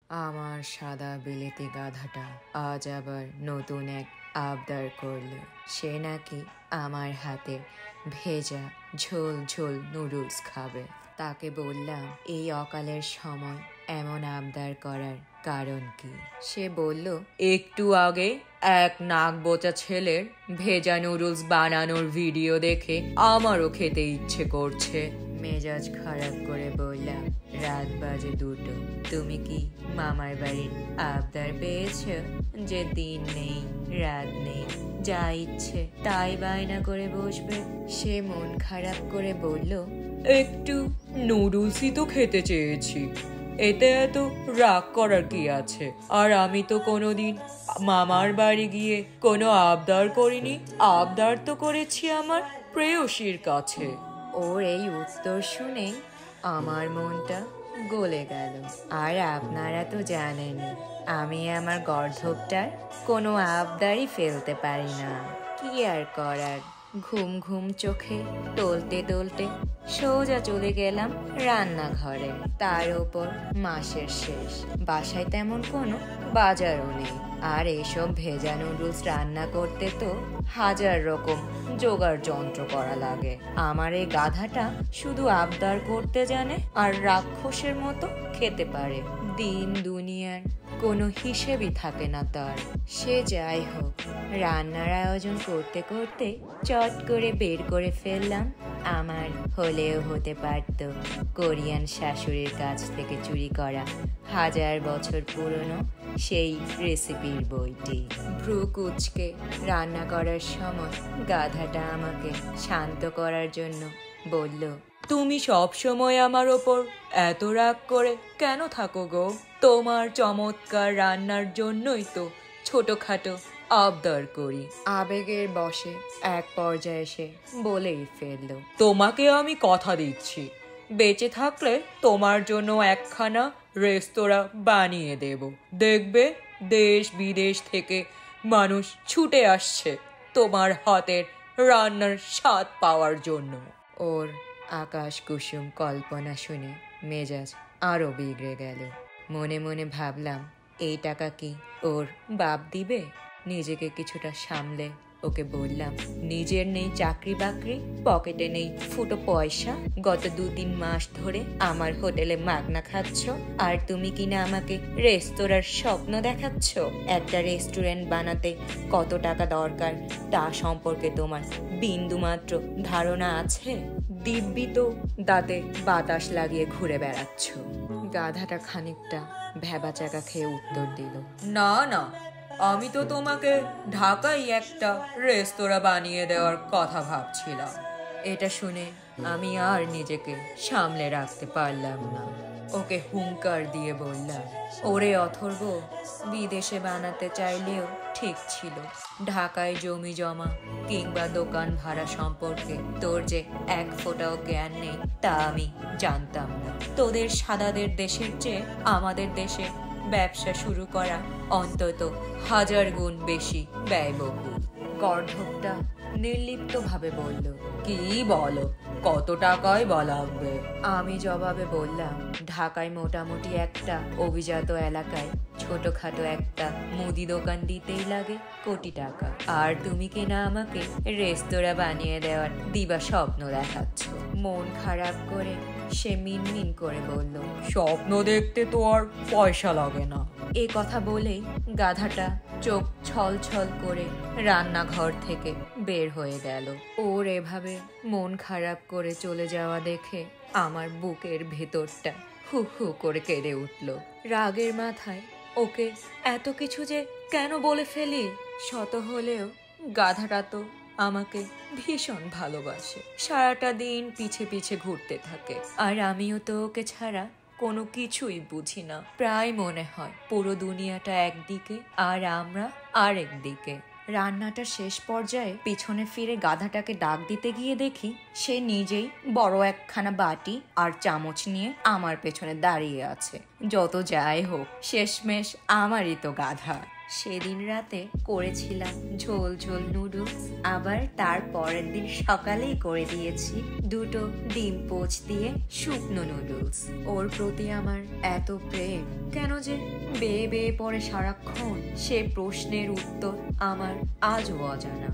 আমার সাদা বিলেতি গাধাটা আজ আবার নতুন এক আবদার করল। সে নাকি আমার হাতে ভেজা ঝোল ঝোল নুডলস খাবে। তাকে বললাম এই অকালের সময় এমন আবদার করার কারণ কি। সে বলল, একটু আগে এক নাক বোচা ছেলের ভেজা নুডলস বানানোর ভিডিও দেখে আমারও খেতে ইচ্ছে করছে। মেজাজ খারাপ করে বললাম, রাত বাজে 2টো, তুমি কি মামার বাড়ির আবদার পেয়েছ যে দিন নেই রাত নেই, যা ইচ্ছে তাই বায়না করে বসবে? সে মন খারাপ করে বলল, একটু নুডলসই তো খেতে চেয়েছি, এতে এত রাগ করার কি আছে? আর আমি তো কোনোদিন মামার বাড়ি গিয়ে কোনো আবদার করিনি, আবদার তো করেছি আমার প্রেয়সীর কাছে। ওর এই উত্তর শুনে আমার মনটা গলে গেল। আর আপনারা তো জানেনই আমি আমার গর্ধবটার কোনো আবদারই ফেলতে পারি না। কি আর করার, ঘুম ঘুম চোখে টলতে টলতে সোজা চলে গেলাম রান্নাঘরে। তার উপর মাসের শেষ, বাসায় তেমন কোনো বাজারও নেই। আর এসব ভেজা নুডলস রান্না করতে তো 1000 রকম জোগাড় যন্ত্র করা লাগে। আমার এই গাধাটা শুধু আবদার করতে জানে আর রাক্ষসের মতো খেতে পারে। দিন দুনিয়ার কোনো হিসেবই থাকে না তার। সে যাই হোক, রান্নার আয়োজন করতে করতে চট করে বের করে ফেললাম আমার হলেও হতে পারত কোরিয়ান শাশুড়ির কাছ থেকে চুরি করা 1000 বছর পুরনো সেই রেসিপির বইটি। ভ্রু কুচকে রান্না করার সময় গাধাটা আমাকে শান্ত করার জন্য বলল, তুমি সব সময় আমার ওপর এত রাগ করে কেন থাকো গো? তোমার চমৎকার রান্নার জন্যই তো ছোটখাটো আবদার করি। আবেগের বশে এক পর্যায়ে এসে বলেই ফেলল, তোমাকে আমি কথা দিচ্ছি, বেঁচে থাকলে তোমার জন্য একখানা রেস্তোরাঁ বানিয়ে দেব। দেখবে দেশ বিদেশ থেকে মানুষ ছুটে আসছে তোমার হাতের রান্নার স্বাদ পাওয়ার জন্য। ওর আকাশ কুসুম কল্পনা শুনে মেজাজ আরো বিগড়ে গেল। মনে মনে ভাবলাম, এই টাকা কি ওর বাপ দিবে? নিজেকে কিছুটা সামলে ওকে বললাম, নিজের নেই চাকরি বাকরি, পকেটে নেই ফুটো পয়সা, গত 2-3 মাস ধরে আমার হোটেলে মাগনা খাচ্ছ, আর তুমি কিনা আমাকে রেস্তোরাঁর স্বপ্ন দেখাচ্ছ? একটা রেস্টুরেন্ট বানাতে কত টাকা দরকার তা সম্পর্কে তোমার বিন্দু মাত্র ধারণা আছে? দিব্যি তো দাঁতে বাতাস লাগিয়ে ঘুরে বেড়াচ্ছ। গাধাটা খানিকটা ভ্যাবাচাকা খেয়ে উত্তর দিল, না না, আমি তো তোমাকে ঢাকায় একটা রেস্তোরাঁ বানিয়ে দেওয়ার কথা ভাবছিলাম। এটা শুনে আমি আর নিজেকে সামলে রাখতে পারলাম না। ওকে হুঙ্কার দিয়ে বললাম, ওরে অথর্ব, বিদেশে বানাতে চাইলেও ঠিক ছিল। ঢাকায় জমি জমা কিংবা দোকান ভাড়া সম্পর্কে তোর যে এক ফোঁটাও জ্ঞান নেই তা আমি জানতাম না। তোদের সাদাদের দেশের চেয়ে আমাদের দেশে ব্যবসা শুরু করা অন্তত 1000 গুণ বেশি ব্যয়বহুল। গর্ধবটা নির্লিপ্ত ভাবে বলল, কি বলো, কত টাকায় লাগবে? আমি জবাবে বললাম, ঢাকায় মোটামুটি একটা অভিজাত এলাকায় ছোটখাটো একটা মুদি দোকান দিতেই লাগে কোটি টাকা। আর তুমি কিনা আমাকে রেস্তোরাঁ বানিয়ে দেওয়ার দিবা স্বপ্ন দেখাচ্ছ। মন খারাপ করে সে মিনমিন করে বলল, স্বপ্ন দেখতে তো আর পয়সা লাগে না। এ কথা বলেই গাধাটা চোখ ছল ছল করে রান্নাঘর থেকে বের হয়ে গেল। ওর এভাবে মন খারাপ করে চলে যাওয়া দেখে আমার বুকের ভেতরটা হু হু করে কেঁদে উঠল। রাগের মাথায় ওকে এত কিছু যে কেন বলে ফেলি। শত হলেও গাধাটা তো আমাকে ভীষণ ভালোবাসে, সারাটা দিন পিছে পিছে ঘুরতে থাকে। আর আমিও তো ওকে ছাড়া কোনো কিছুই বুঝি না। প্রায় মনে হয় পুরো দুনিয়াটা একদিকে আর আমরা আরেক দিকে। রান্নাটা শেষ পর্যায়ে পিছনে ফিরে গাধাটাকে ডাক দিতে গিয়ে দেখি সে নিজেই বড় একখানা বাটি আর চামচ নিয়ে আমার পেছনে দাঁড়িয়ে আছে। যত যাই হোক, শেষমেশ আমারই তো গাধা। সেদিন রাতে করেছিলাম ঝোল ঝোল নুডলস, আবার তার পরের দিন সকালেই করে দিয়েছি দুটো ডিম পোচ দিয়ে শুকনো নুডলস। ওর প্রতি আমার এত প্রেম কেন যে বেয়ে বেয়ে পড়ে সারাক্ষণ, সে প্রশ্নের উত্তর আমার আজও অজানা।